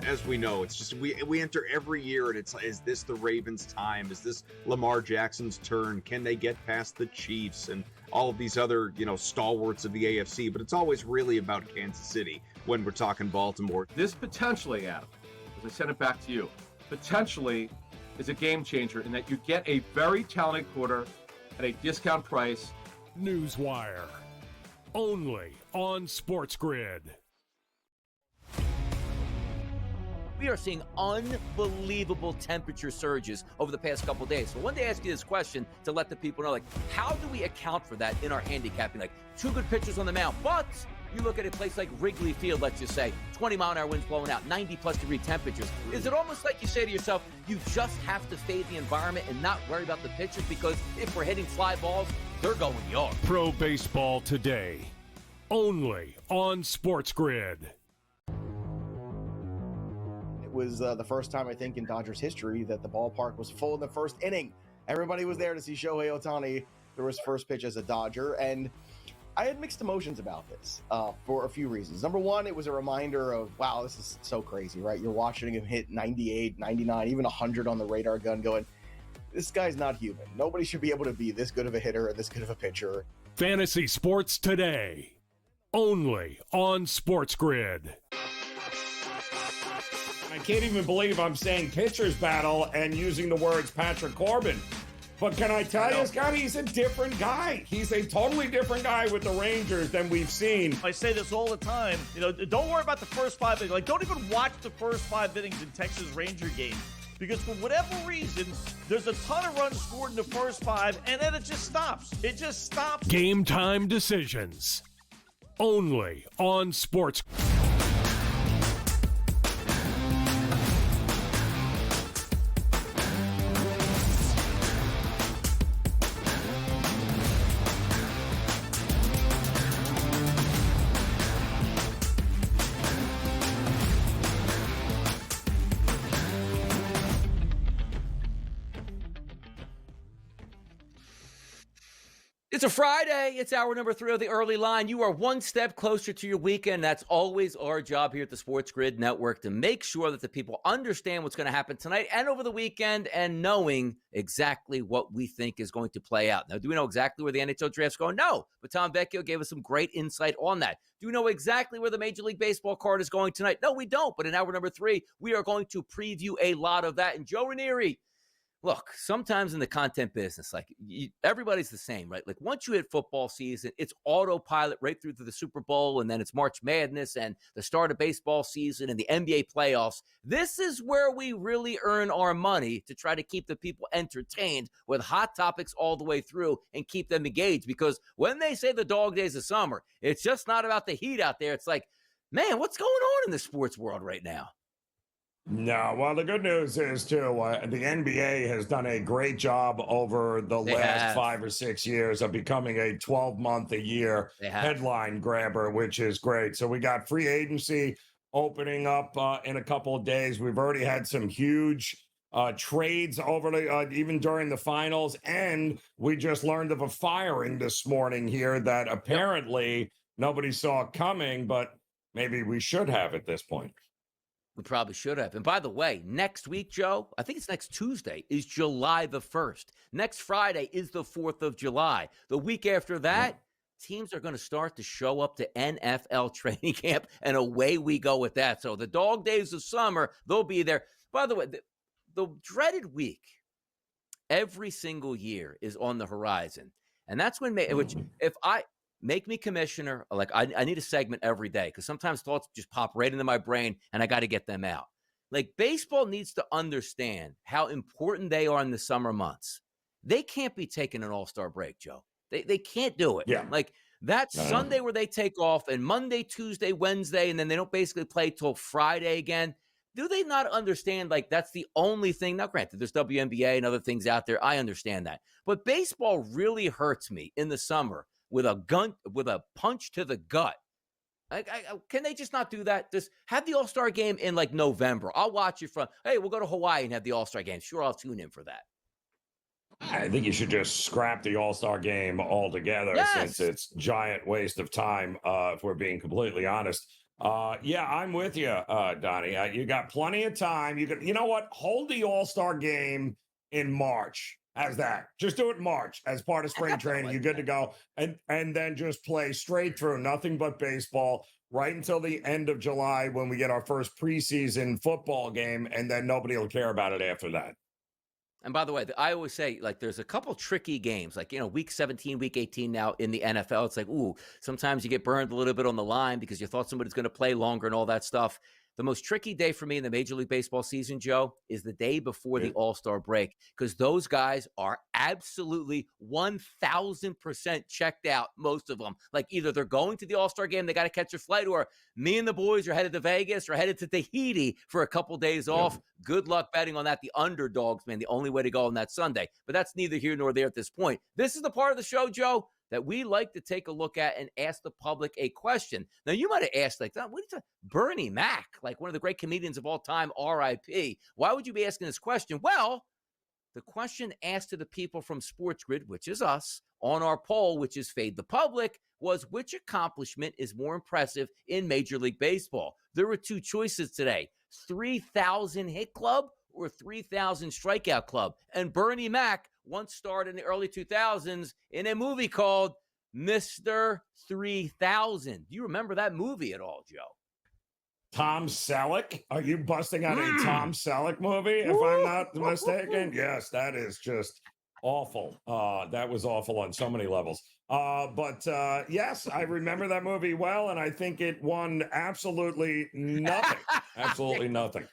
as we know, it's just we enter every year and it's, is this the Ravens' time? Is this Lamar Jackson's turn? Can they get past the Chiefs and all of these other, stalwarts of the AFC? But it's always really about Kansas City when we're talking Baltimore. This potentially, Adam, as I send it back to you, potentially is a game changer in that you get a very talented quarter at a discount price. Newswire, only on SportsGrid. We are seeing unbelievable temperature surges over the past couple days. So I wanted to ask you this question to let the people know, how do we account for that in our handicapping? Two good pitchers on the mound, but you look at a place like Wrigley Field, let's just say, 20-mile-an-hour winds blowing out, 90-plus degree temperatures. Is it almost like you say to yourself, you just have to fade the environment and not worry about the pitchers? Because if we're hitting fly balls, they're going yard. Pro Baseball Today, only on SportsGrid. It was the first time, I think, in Dodgers history that the ballpark was full in the first inning. Everybody was there to see Shohei Ohtani throw his first pitch as a Dodger, and I had mixed emotions about this for a few reasons. Number one, it was a reminder of, wow, this is so crazy, right? You're watching him hit 98, 99, even 100 on the radar gun going, this guy's not human. Nobody should be able to be this good of a hitter or this good of a pitcher. Fantasy Sports Today, only on SportsGrid. I can't even believe I'm saying pitcher's battle and using the words Patrick Corbin. But can I tell you, Scott, he's a different guy. He's a totally different guy with the Rangers than we've seen. I say this all the time. Don't worry about the first 5 innings. Don't even watch the first 5 innings in Texas Ranger games. Because for whatever reason, there's a ton of runs scored in the first 5, and then it just stops. It just stops. Game time decisions, only on Sports. It's a Friday. It's hour number 3 of the early line. You are one step closer to your weekend. That's always our job here at the Sports Grid Network, to make sure that the people understand what's going to happen tonight and over the weekend, and knowing exactly what we think is going to play out. Now, do we know exactly where the NHL draft's going? No, but Tom Vecchio gave us some great insight on that. Do we know exactly where the Major League Baseball card is going tonight? No, we don't. But in hour number 3, we are going to preview a lot of that. And Joe Ranieri, look, sometimes in the content business, everybody's the same, right? Once you hit football season, it's autopilot right through to the Super Bowl, and then it's March Madness and the start of baseball season and the NBA playoffs. This is where we really earn our money to try to keep the people entertained with hot topics all the way through and keep them engaged. Because when they say the dog days of summer, it's just not about the heat out there. It's like, man, what's going on in the sports world right now? No, well, the good news is, too, the NBA has done a great job over the last 5 or 6 years of becoming a 12-month-a-year headline grabber, which is great. So we got free agency opening up in a couple of days. We've already had some huge trades over even during the finals, and we just learned of a firing this morning here that apparently nobody saw coming, but maybe we should have at this point. We probably should have. And by the way, next week, Joe, I think it's next Tuesday, is July the 1st. Next Friday is the 4th of July. The week after that, teams are going to start to show up to NFL training camp, and away we go with that. So the dog days of summer, they'll be there. By the way, the dreaded week every single year is on the horizon. And that's when, make me commissioner. I need a segment every day, because sometimes thoughts just pop right into my brain and I got to get them out. Baseball needs to understand how important they are in the summer months. They can't be taking an all-star break, Joe. They can't do it. Yeah. Sunday where they take off, and Monday, Tuesday, Wednesday, and then they don't basically play till Friday again. Do they not understand, that's the only thing? Now, granted, there's WNBA and other things out there. I understand that. But baseball really hurts me in the summer with a punch to the gut. Can they just not do that? Just have the All-Star game in November. I'll watch it we'll go to Hawaii and have the All-Star game. Sure, I'll tune in for that. I think you should just scrap the All-Star game altogether, since it's a giant waste of time, if we're being completely honest. Yeah, I'm with you, Donnie. You got plenty of time. You know what? Hold the All-Star game in March as that. Just do it in March as part of spring training. You're good to go. And then just play straight through, nothing but baseball, right until the end of July when we get our first preseason football game, and then nobody will care about it after that. And by the way, I always say, like, there's a couple tricky games, like, week 17, week 18 now in the NFL. It's like, ooh, sometimes you get burned a little bit on the line because you thought somebody's going to play longer and all that stuff. The most tricky day for me in the Major League Baseball season, Joe, is the day before the All-Star break, because those guys are absolutely 1,000% checked out, most of them. Like, either they're going to the All-Star game, they got to catch a flight, or me and the boys are headed to Vegas or headed to Tahiti for a couple days off. Good luck betting on that. The underdogs, man, the only way to go on that Sunday. But that's neither here nor there at this point. This is the part of the show, Joe, that we like to take a look at and ask the public a question. Now, you might have asked, like, what is Bernie Mac, like one of the great comedians of all time, R.I.P. Why would you be asking this question? Well, the question asked to the people from SportsGrid, which is us, on our poll, which is Fade the Public, was which accomplishment is more impressive in Major League Baseball? There were two choices today, 3,000 hit club or 3,000 strikeout club. And Bernie Mac once starred in the early 2000s in a movie called Mr. 3000. Do you remember that movie at all, Joe? Tom Selleck? Are you busting out a Tom Selleck movie, if I'm not mistaken? Yes, that is just awful. That was awful on so many levels. But yes, I remember that movie well, and I think it won absolutely nothing. Absolutely nothing.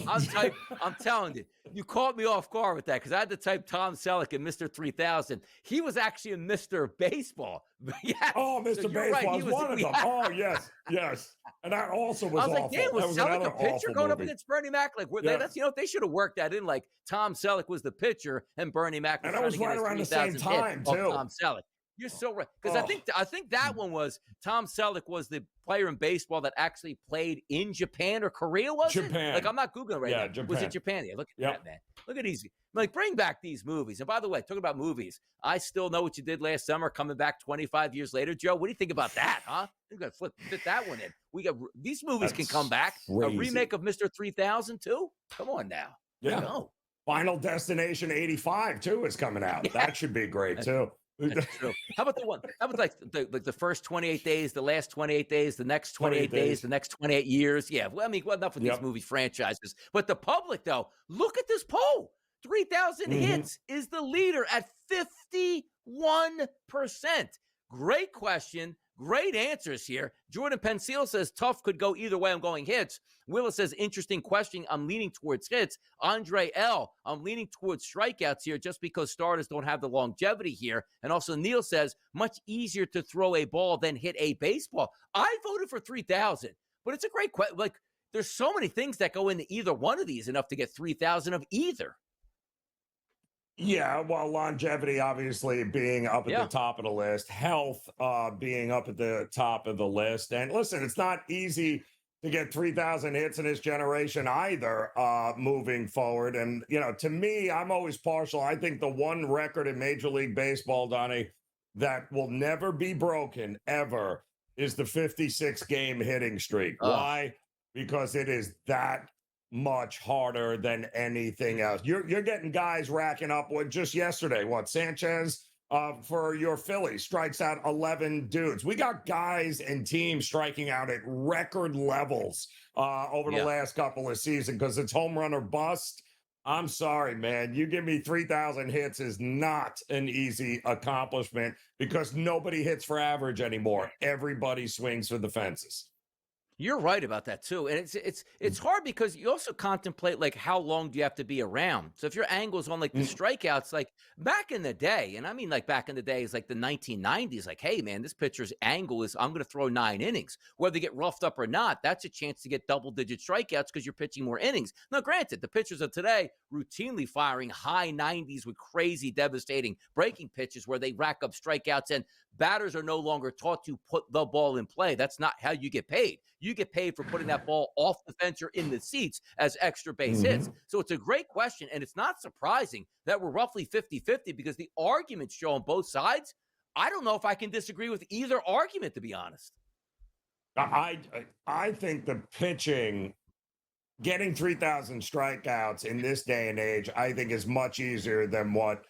I'm telling you, you caught me off guard with that because I had to type Tom Selleck in Mr. 3000. He was actually in Mr. Baseball. Yes. Oh, Mr. So Baseball was one of them. Oh, yes, yes. And that also was awful. I was like, damn, was Selleck a pitcher going up against Bernie Mac? Like, that's, they should have worked that in. Like, Tom Selleck was the pitcher and Bernie Mac was and that was right around the same time, too. Tom Selleck. You're so right. Because I think that one was Tom Selleck was the player in baseball that actually played in Japan or Korea, was Japan. It? Like, I'm not Googling right now. Japan. Was it Japan? Yeah, look at that, man. Look at these. Like, bring back these movies. And by the way, talking about movies, I Still Know What You Did Last Summer coming back 25 years later. Joe, what do you think about that, huh? You're going to fit that one in. We got these movies can come back. Crazy. A remake of Mr. 3000 too? Come on now. Yeah. Final Destination 85 too is coming out. Yeah. That should be great too. That's true. How about the one? How about like the first 28 days, the last 28 days, the next 28 days, the next 28 years? Yeah. Well, I mean, enough with these movie franchises. But the public, though, look at this poll. 3,000 hits is the leader at 51%. Great question. Great answers here. Jordan Pensil says tough could go either way. I'm going hits. Willis says interesting question. I'm leaning towards hits. Andre L. I'm leaning towards strikeouts here just because starters don't have the longevity here. And also Neil says much easier to throw a ball than hit a baseball. I voted for 3,000, but it's a great question. Like there's so many things that go into either one of these enough to get 3,000 of either. Yeah, well, longevity obviously being up at the top of the list, health being up at the top of the list. And listen, it's not easy to get 3,000 hits in this generation either moving forward. And, to me, I'm always partial. I think the one record in Major League Baseball, Donnie, that will never be broken ever is the 56-game hitting streak. Why? Because it is that much harder than anything else. You're getting guys racking up just yesterday. Sanchez for your Phillies strikes out 11 dudes. We got guys and teams striking out at record levels over the last couple of seasons because it's home run or bust. I'm sorry, man. You give me 3,000 hits is not an easy accomplishment because nobody hits for average anymore. Everybody swings for the fences. You're right about that too. And it's hard because you also contemplate like how long do you have to be around? So if your angle's on like the strikeouts, like back in the day, and I mean like back in the day is like the 1990s, like, hey man, this pitcher's angle is I'm going to throw 9 innings. Whether they get roughed up or not, that's a chance to get double-digit strikeouts because you're pitching more innings. Now, granted, the pitchers of today routinely firing high 90s with crazy, devastating breaking pitches where they rack up strikeouts and batters are no longer taught to put the ball in play. That's not how you get paid. You get paid for putting that ball off the fence or in the seats as extra base hits. So it's a great question, and it's not surprising that we're roughly 50-50 because the arguments show on both sides. I don't know if I can disagree with either argument, to be honest. I think the pitching, getting 3,000 strikeouts in this day and age, I think is much easier than what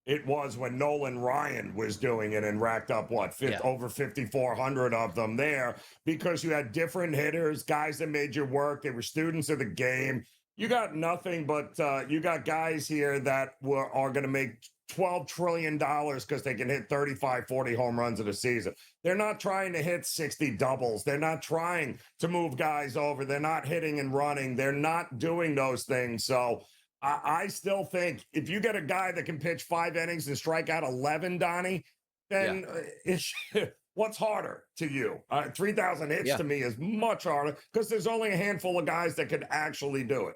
it was when Nolan Ryan was doing it and racked up over 5,400 of them there, because you had different hitters, guys that made you work. They were students of the game. You got nothing but you got guys here that are going to make $12 trillion because they can hit 35, 40 home runs in a season. They're not trying to hit 60 doubles. They're not trying to move guys over. They're not hitting and running. They're not doing those things. So I still think if you get a guy that can pitch 5 innings and strike out 11, Donnie, then what's harder to you? 3,000 hits to me is much harder because there's only a handful of guys that can actually do it.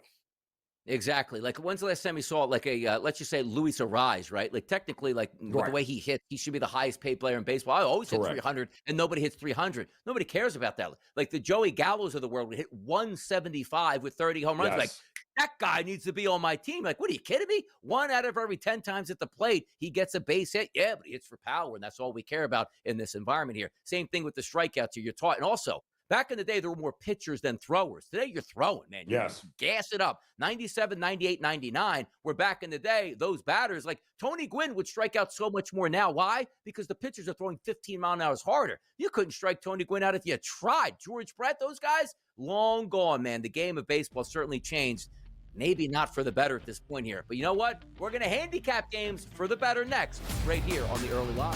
Exactly. Like, when's the last time you saw like a let's just say Luis Arise, right? Like, technically, like with the way he hits, he should be the highest paid player in baseball. I always hit 300, and nobody hits 300. Nobody cares about that. Like the Joey Gallos of the world would hit 175 with 30 home runs. Like, that guy needs to be on my team. Like, what are you kidding me? 1 out of every 10 times at the plate, he gets a base hit. Yeah, but he hits for power, and that's all we care about in this environment here. Same thing with the strikeouts here. You're taught, and also, back in the day, there were more pitchers than throwers. Today, you're throwing, man. You gas it up. 97, 98, 99, where back in the day, those batters, like Tony Gwynn would strike out so much more now. Why? Because the pitchers are throwing 15 mile an hour harder. You couldn't strike Tony Gwynn out if you tried. George Brett, those guys, long gone, man. The game of baseball certainly changed. Maybe not for the better at this point here. But you know what? We're going to handicap games for the better next, right here on the early line.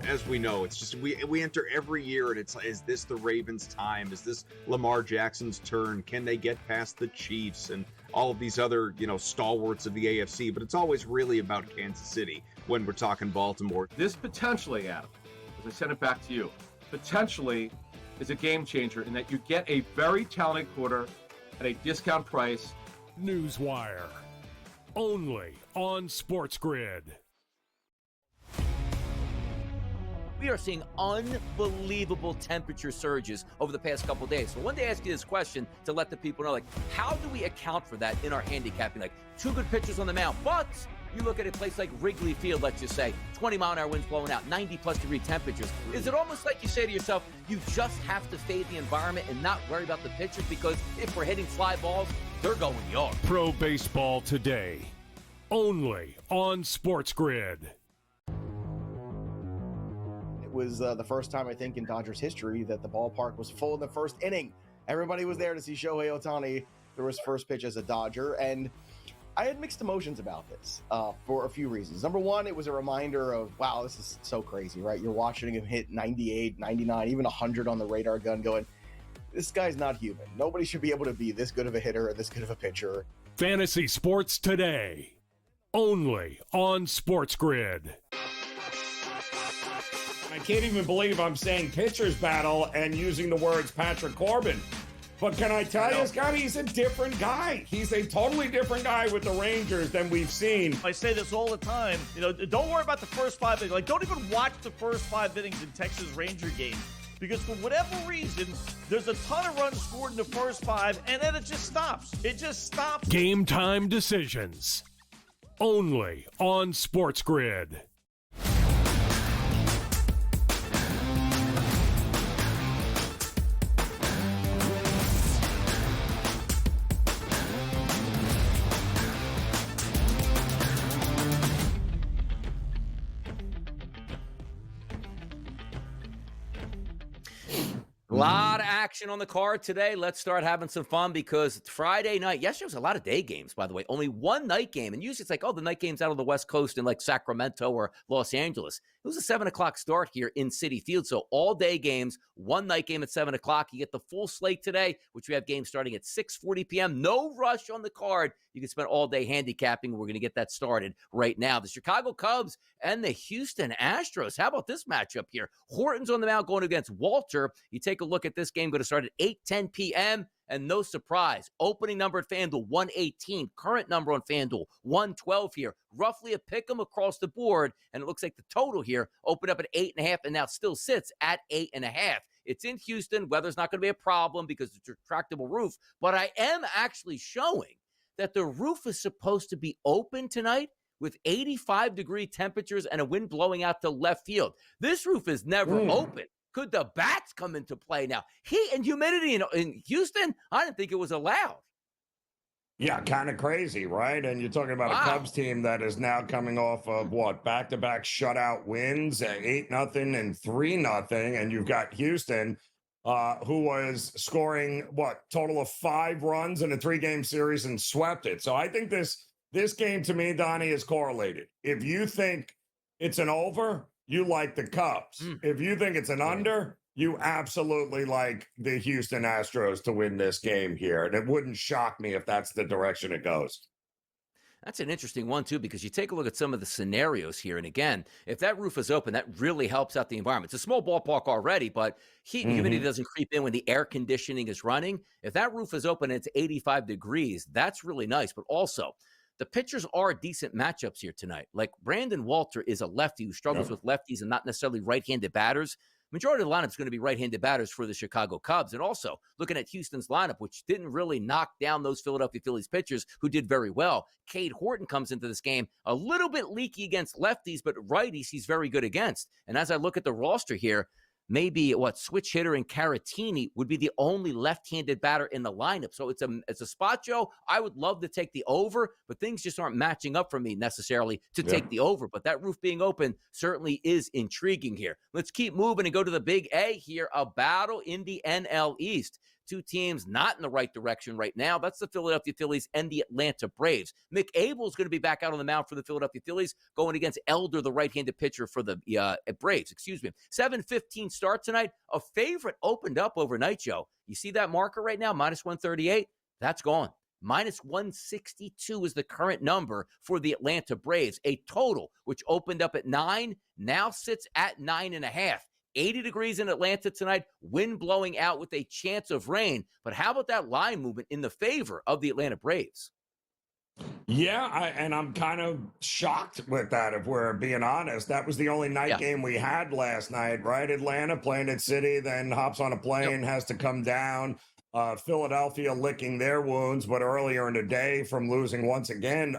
As we know, it's just we enter every year and it's, is this the Ravens' time? Is this Lamar Jackson's turn? Can they get past the Chiefs and all of these other, stalwarts of the AFC? But it's always really about Kansas City when we're talking Baltimore. This potentially, Adam, as I send it back to you, potentially is a game changer in that you get a very talented quarter at a discount price. Newswire, only on SportsGrid. We are seeing unbelievable temperature surges over the past couple of days. So I wanted to ask you this question to let the people know, like, how do we account for that in our handicapping? Like, 2 good pitchers on the mound, but you look at a place like Wrigley Field, let's just say, 20-mile-an-hour winds blowing out, 90-plus degree temperatures. Is it almost like you say to yourself, you just have to fade the environment and not worry about the pitchers, because if we're hitting fly balls, they're going yard? Pro Baseball Today, only on SportsGrid. It was the first time, I think, in Dodgers history that the ballpark was full in the first inning. Everybody was there to see Shohei Ohtani throw his first pitch as a Dodger, and I had mixed emotions about this for a few reasons. Number one, it was a reminder of, wow, this is so crazy, right? You're watching him hit 98, 99, even 100 on the radar gun going, this guy's not human. Nobody should be able to be this good of a hitter and this good of a pitcher. Fantasy Sports Today, only on SportsGrid. I can't even believe I'm saying pitcher's battle and using the words Patrick Corbin. But can I tell you, Scott, he's a different guy. He's a totally different guy with the Rangers than we've seen. I say this all the time. Don't worry about the first 5 innings. Like, don't even watch the first 5 innings in Texas Ranger games, because for whatever reason, there's a ton of runs scored in the first 5, and then it just stops. It just stops. Game time decisions, only on SportsGrid. A lot of action on the card today. Let's start having some fun, because it's Friday night. Yesterday was a lot of day games, by the way. Only one night game. And usually it's like, the night game's out on the West Coast in like Sacramento or Los Angeles. It was a 7 o'clock start here in Citi Field. So all day games, one night game at 7 o'clock. You get the full slate today, which we have games starting at 6:40 p.m. No rush on the card. You can spend all day handicapping. We're going to get that started right now. The Chicago Cubs and the Houston Astros. How about this matchup here? Horton's on the mound going against Walter. You take a look at this game, go to start at 8:10 p.m. And no surprise, opening number at FanDuel, 118. Current number on FanDuel, 112 here. Roughly a pick 'em across the board. And it looks like the total here opened up at 8.5 and now still sits at 8.5. It's in Houston. Weather's not going to be a problem because it's a retractable roof. But I am actually showing that the roof is supposed to be open tonight with 85-degree temperatures and a wind blowing out to left field. This roof is never open. Could the bats come into play now? Heat and humidity in Houston, I didn't think it was allowed. Yeah, kind of crazy, right? And you're talking about a Cubs team that is now coming off of back-to-back shutout wins at 8-0 and 3-0, and you've got Houston, who was scoring total of 5 runs in a 3-game series and swept it. So I think this game to me, Donnie, is correlated. If you think it's an over, you like the Cubs. If you think it's an under, you absolutely like the Houston Astros to win this game here. And it wouldn't shock me if that's the direction it goes. That's an interesting one, too, because you take a look at some of the scenarios here. And again, if that roof is open, that really helps out the environment. It's a small ballpark already, but heat and humidity doesn't creep in when the air conditioning is running. If that roof is open and it's 85 degrees, that's really nice. But also, the pitchers are decent matchups here tonight. Like Brandon Walter is a lefty who struggles with lefties and not necessarily right-handed batters. Majority of the lineup is going to be right-handed batters for the Chicago Cubs. And also, looking at Houston's lineup, which didn't really knock down those Philadelphia Phillies pitchers who did very well. Cade Horton comes into this game a little bit leaky against lefties, but righties he's very good against. And as I look at the roster here, maybe switch hitter and Caratini would be the only left-handed batter in the lineup. So it's a spot, Joe. I would love to take the over, but things just aren't matching up for me necessarily to take the over. But that roof being open certainly is intriguing here. Let's keep moving and go to the big A here, a battle in the NL East. Two teams not in the right direction right now. That's the Philadelphia Phillies and the Atlanta Braves. Mick Abel is going to be back out on the mound for the Philadelphia Phillies, going against Elder, the right-handed pitcher for the Braves. 7:15 start tonight. A favorite opened up overnight, Joe. You see that marker right now, -138? That's gone. -162 is the current number for the Atlanta Braves. A total, which opened up at 9, now sits at 9.5. 80 degrees in Atlanta tonight, wind blowing out with a chance of rain. But how about that line movement in the favor of the Atlanta Braves? Yeah, and I'm kind of shocked with that, if we're being honest. That was the only night game we had last night, right? Atlanta playing at City, then hops on a plane, has to come down. Philadelphia licking their wounds, but earlier in the day from losing once again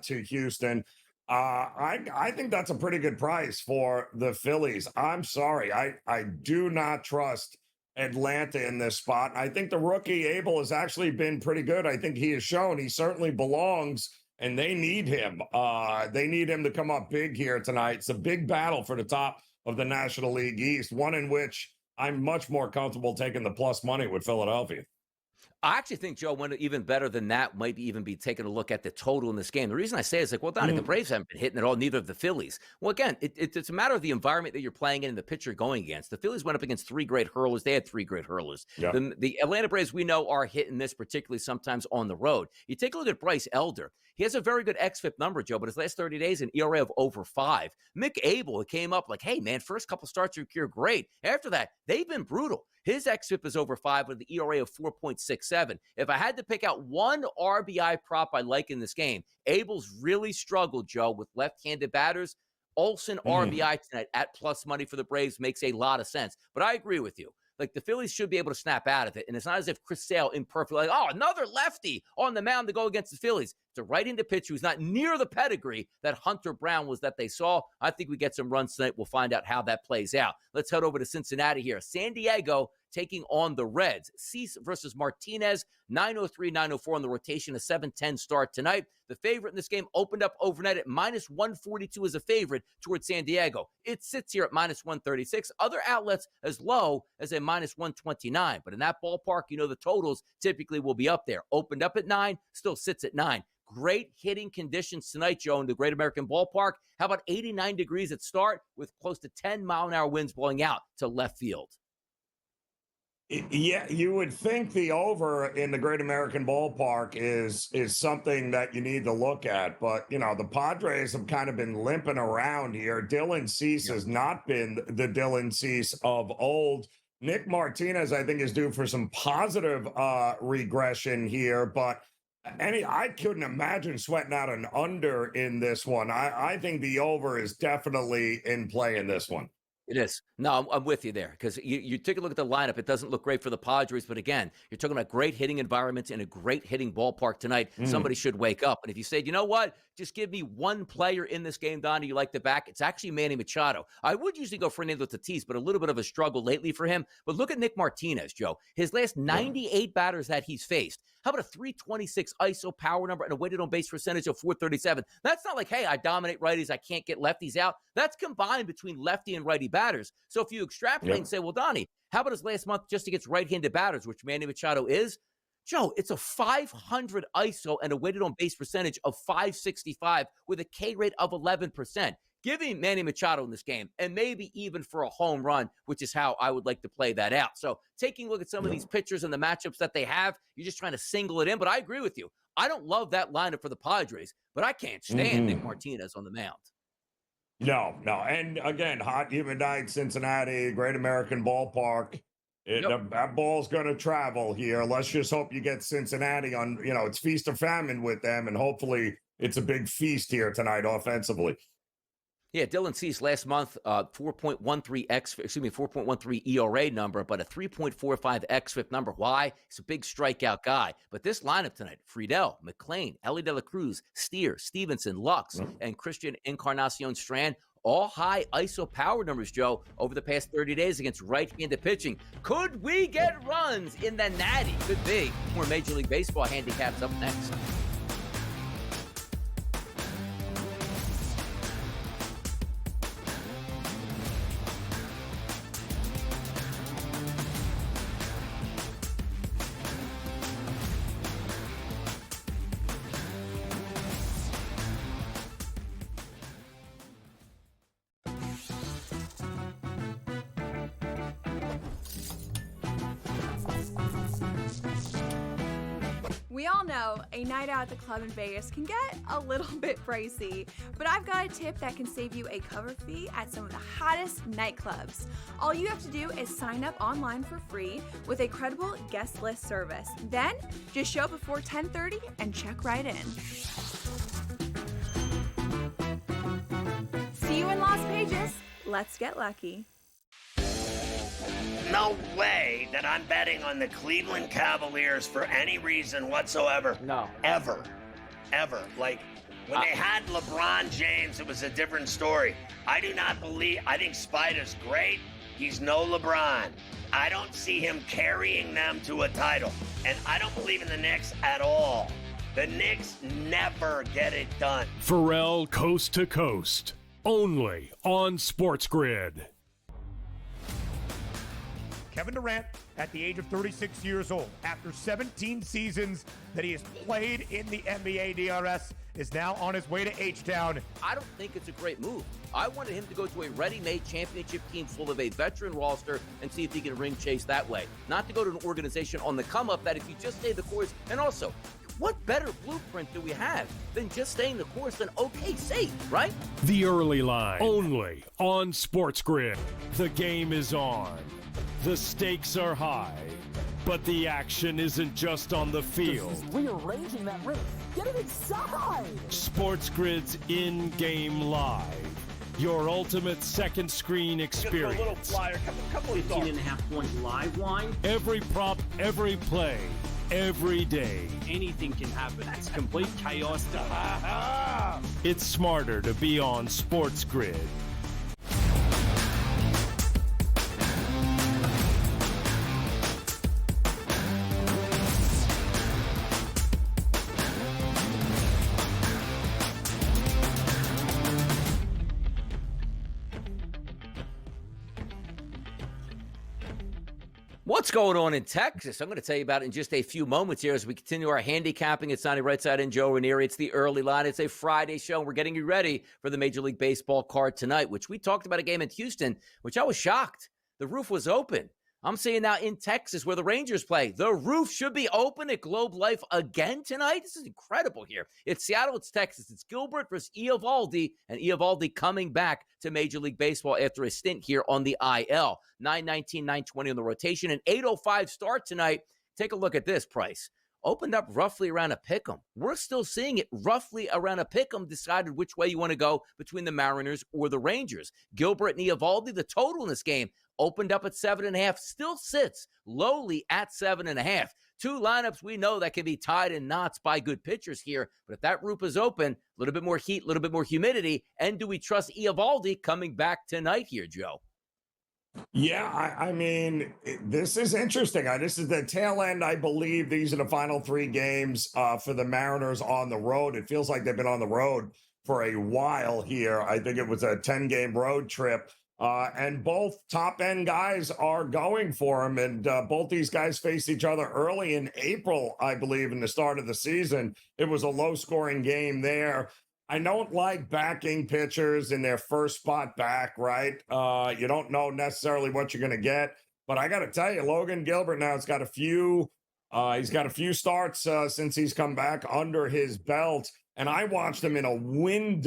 to Houston. I think that's a pretty good price for the Phillies. I'm sorry. I do not trust Atlanta in this spot. I think the rookie Abel has actually been pretty good. I think he has shown he certainly belongs, and they need him. They need him to come up big here tonight. It's a big battle for the top of the National League East, one in which I'm much more comfortable taking the plus money with Philadelphia. I actually think, Joe, one even better than that might even be taking a look at the total in this game. The reason I say is Donnie, the Braves haven't been hitting at all, neither of the Phillies. Well, again, it's a matter of the environment that you're playing in and the pitcher going against. The Phillies went up against 3 great hurlers. They had 3 great hurlers. Yeah. The Atlanta Braves, we know, are hitting this, particularly sometimes on the road. You take a look at Bryce Elder. He has a very good xFIP number, Joe, but his last 30 days, an ERA of over 5. Mick Abel, it came up like, hey, man, first couple starts, you're great. After that, they've been brutal. His xFIP is over 5 with the ERA of 4.67. If I had to pick out one RBI prop I like in this game, Abel's really struggled, Joe, with left-handed batters. Olsen RBI tonight at plus money for the Braves makes a lot of sense. But I agree with you. Like, the Phillies should be able to snap out of it. And it's not as if Chris Sale imperfectly, another lefty on the mound to go against the Phillies. It's a right-handed pitcher who's not near the pedigree that Hunter Brown was that they saw. I think we get some runs tonight. We'll find out how that plays out. Let's head over to Cincinnati here. San Diego taking on the Reds. Cease versus Martinez, 9:03, 9:04 on the rotation, a 7:10 start tonight. The favorite in this game opened up overnight at -142 as a favorite towards San Diego. It sits here at -136. Other outlets as low as a -129. But in that ballpark, the totals typically will be up there. Opened up at 9, still sits at 9. Great hitting conditions tonight, Joe, in the Great American Ballpark. How about 89 degrees at start with close to 10-mile-an-hour winds blowing out to left field? Yeah, you would think the over in the Great American Ballpark is something that you need to look at. But, the Padres have kind of been limping around here. Dylan Cease has not been the Dylan Cease of old. Nick Martinez, I think, is due for some positive regression here, but I couldn't imagine sweating out an under in this one. I think the over is definitely in play in this one. It is. No, I'm with you there because you take a look at the lineup. It doesn't look great for the Padres, but again, you're talking about great hitting environments in a great hitting ballpark tonight. Somebody should wake up. And if you say, you know what, just give me one player in this game, Donnie, you like the back, it's actually Manny Machado. I would usually go Fernando Tatis, but a little bit of a struggle lately for him. But look at Nick Martinez, Joe. His last 98 batters that he's faced. How about a 326 ISO power number and a weighted on base percentage of 437? That's not like, hey, I dominate righties, I can't get lefties out. That's combined between lefty and righty batters. So if you extrapolate and say, well, Donnie, how about his last month just against right-handed batters, which Manny Machado is? Joe, it's a 500 ISO and a weighted on base percentage of 565 with a K rate of 11%. Give me Manny Machado in this game, and maybe even for a home run, which is how I would like to play that out. So taking a look at some of these pitchers and the matchups that they have, you're just trying to single it in. But I agree with you. I don't love that lineup for the Padres, but I can't stand Nick Martinez on the mound. No. And again, hot, humid night, Cincinnati, great American ballpark. That ball's going to travel here. Let's just hope you get Cincinnati on, it's feast or famine with them, and hopefully it's a big feast here tonight offensively. Yeah, Dylan Cease last month, 4.13 ERA number, but a 3.45 xFIP number. Why? He's a big strikeout guy. But this lineup tonight, Friedel, McClain, Ellie De La Cruz, Steer, Stevenson, Lux, and Christian Encarnacion Strand, all high ISO power numbers, Joe, over the past 30 days against right-handed pitching. Could we get runs in the Natty? Could be. More Major League Baseball handicaps up next. We all know a night out at the club in Vegas can get a little bit pricey, but I've got a tip that can save you a cover fee at some of the hottest nightclubs. All you have to do is sign up online for free with a credible guest list service. Then, just show up before 10:30 and check right in. See you in Las Vegas. Let's get lucky. No way that I'm betting on the Cleveland Cavaliers for any reason whatsoever. No. Ever. Like, when they had LeBron James, it was a different story. I think Spider's great. He's no LeBron. I don't see him carrying them to a title. And I don't believe in the Knicks at all. The Knicks never get it done. Pharrell Coast to Coast, only on SportsGrid. Kevin Durant, at the age of 36 years old, after 17 seasons that he has played in the NBA DRS, is now on his way to H-Town. I don't think it's a great move. I wanted him to go to a ready-made championship team full of a veteran roster and see if he can ring chase that way. Not to go to an organization on the come-up that if you just stay the course, and also, what better blueprint do we have than just staying the course and safe, right? The Early Line, only on SportsGrid. The game is on. The stakes are high, but the action isn't just on the field. He's rearranging that rim. Get it inside! SportsGrid's in-game live. Your ultimate second screen experience. Just a little flyer, couple of 15.5-point live line. Every prop, every play, every day. Anything can happen. It's complete chaos. It's smarter to be on SportsGrid. What's going on in Texas? I'm going to tell you about it in just a few moments here as we continue our handicapping. It's Donnie Rightside and Joe Ranieri. It's the Early Line. It's a Friday show, and we're getting you ready for the Major League Baseball card tonight, which we talked about a game in Houston, which I was shocked. The roof was open. I'm seeing now in Texas where the Rangers play, the roof should be open at Globe Life again tonight. This is incredible here. It's Seattle, it's Texas. It's Gilbert versus Eovaldi, and Eovaldi coming back to Major League Baseball after a stint here on the IL. 919, 920 on the rotation. An 8:05 start tonight. Take a look at this price. Opened up roughly around a pick'em. We're still seeing it roughly around a pick'em, decided which way you want to go between the Mariners or the Rangers. Gilbert and Eovaldi, the total in this game, opened up at 7.5, still sits lowly at 7.5. Two lineups we know that can be tied in knots by good pitchers here, but if that roof is open, a little bit more heat, a little bit more humidity, and do we trust Eovaldi coming back tonight here, Joe? Yeah, I mean, this is interesting. This is the tail end, I believe. These are the final 3 games for the Mariners on the road. It feels like they've been on the road for a while here. I think it was a 10-game road trip. And both top-end guys are going for him. And both these guys faced each other early in April, I believe, in the start of the season. It was a low-scoring game there. I don't like backing pitchers in their first spot back, right? You don't know necessarily what you're going to get. But I got to tell you, Logan Gilbert now has got a few starts since he's come back under his belt. And I watched him in a wind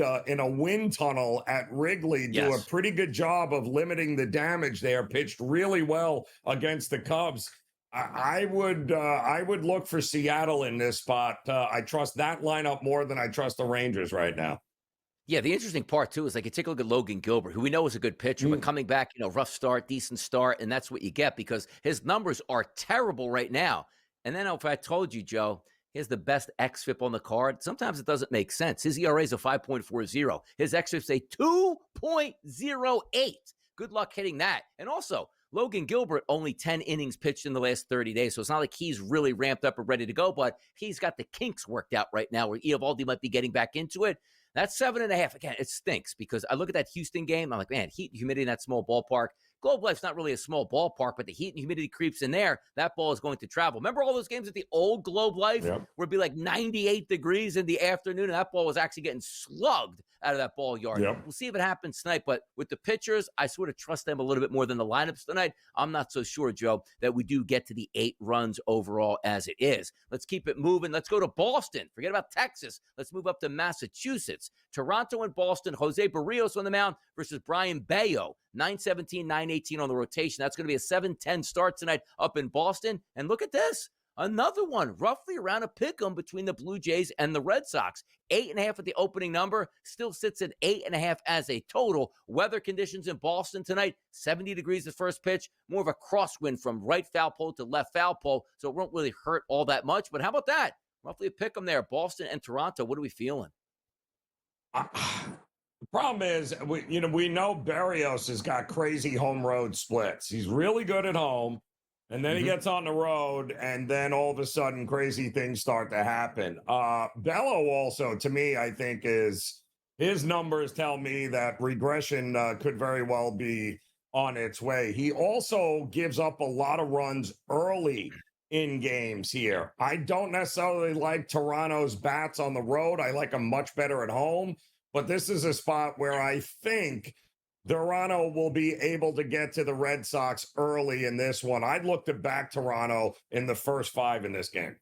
tunnel at Wrigley do a pretty good job of limiting the damage there. Pitched really well against the Cubs. I would look for Seattle in this spot. I trust that lineup more than I trust the Rangers right now. Yeah, the interesting part, too, is like you take a look at Logan Gilbert, who we know is a good pitcher, but coming back, rough start, decent start, and that's what you get because his numbers are terrible right now. And then if I told you, Joe, he has the best xFIP on the card, sometimes it doesn't make sense. His ERA is a 5.40. His xFIP is a 2.08. Good luck hitting that. And also, Logan Gilbert, only 10 innings pitched in the last 30 days, so it's not like he's really ramped up or ready to go, but he's got the kinks worked out right now where Eovaldi might be getting back into it. That's 7.5. Again, it stinks because I look at that Houston game, I'm like, man, heat and humidity in that small ballpark. Globe Life's not really a small ballpark, but the heat and humidity creeps in there. That ball is going to travel. Remember all those games at the old Globe Life where it'd be like 98 degrees in the afternoon, and that ball was actually getting slugged out of that ball yard. We'll see if it happens tonight, but with the pitchers, I sort of trust them a little bit more than the lineups tonight. I'm not so sure, Joe, that we do get to the 8 runs overall as it is. Let's keep it moving. Let's go to Boston. Forget about Texas. Let's move up to Massachusetts. Toronto and Boston. Jose Barrios on the mound versus Brian Bayo. 917, 918 on the rotation. That's going to be a 7-10 start tonight up in Boston. And look at this. Another one, roughly around a pick'em between the Blue Jays and the Red Sox. 8.5 at the opening number, still sits at 8.5 as a total. Weather conditions in Boston tonight, 70 degrees the first pitch, more of a crosswind from right foul pole to left foul pole, so it won't really hurt all that much. But how about that? Roughly a pick'em there, Boston and Toronto. What are we feeling? The problem is, we know Barrios has got crazy home road splits. He's really good at home. And then he gets on the road, and then all of a sudden, crazy things start to happen. Bello also, to me, I think his numbers tell me that regression could very well be on its way. He also gives up a lot of runs early in games here. I don't necessarily like Toronto's bats on the road. I like them much better at home. But this is a spot where I think Toronto will be able to get to the Red Sox early in this one. I'd look to back Toronto in the first 5 in this game.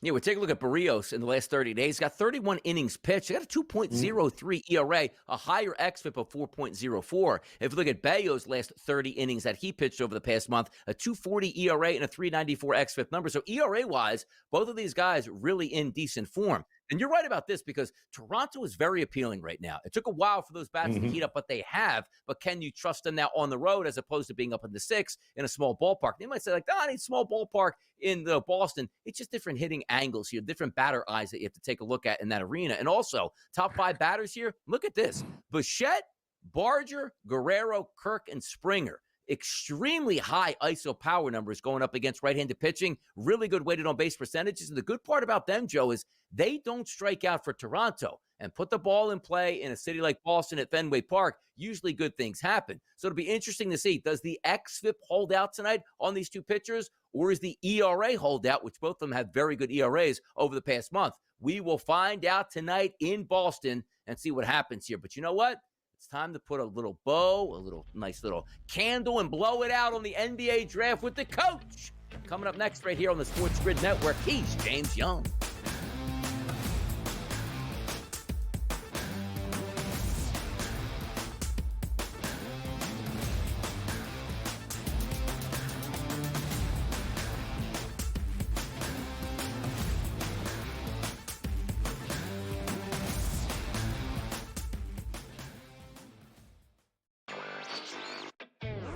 Yeah, we'll take a look at Barrios in the last 30 days. He's got 31 innings pitched. He got a 2.03 ERA, a higher xFIP of 4.04. If you look at Bayo's last 30 innings that he pitched over the past month, a 2.40 ERA and a 3.94 xFIP number. So ERA-wise, both of these guys really in decent form. And you're right about this because Toronto is very appealing right now. It took a while for those bats to heat up, but they have. But can you trust them now on the road as opposed to being up in the 6 in a small ballpark? They might say, like, I need small ballpark in the Boston. It's just different hitting angles here, different batter eyes that you have to take a look at in that arena. And also, top 5 batters here, look at this. Bichette, Barger, Guerrero, Kirk, and Springer. Extremely high ISO power numbers going up against right-handed pitching. Really good weighted on base percentages. And the good part about them, Joe, is they don't strike out for Toronto and put the ball in play in a city like Boston at Fenway Park. Usually good things happen. So it'll be interesting to see, does the xFIP hold out tonight on these two pitchers, or is the ERA hold out, which both of them have very good ERAs over the past month? We will find out tonight in Boston and see what happens here. But you know what? It's time to put a little bow, a little nice little candle, and blow it out on the NBA draft with the coach. Coming up next right here on the Sports Grid Network, he's James Young.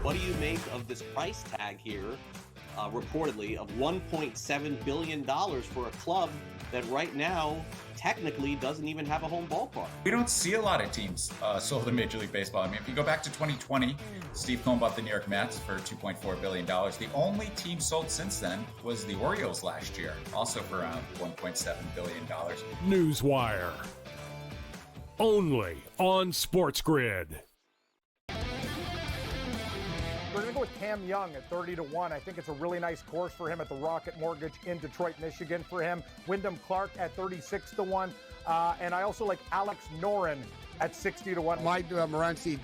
What do you make of this price tag here, reportedly, of $1.7 billion for a club that right now technically doesn't even have a home ballpark? We don't see a lot of teams sold in Major League Baseball. I mean, if you go back to 2020, Steve Cohen bought the New York Mets for $2.4 billion. The only team sold since then was the Orioles last year, also for around $1.7 billion. Newswire. Only on Sports Grid. We're going to go with Cam Young at 30-1. I think it's a really nice course for him at the Rocket Mortgage in Detroit, Michigan for him. Wyndham Clark at 36-1. And I also like Alex Noren at 60-1. My Morency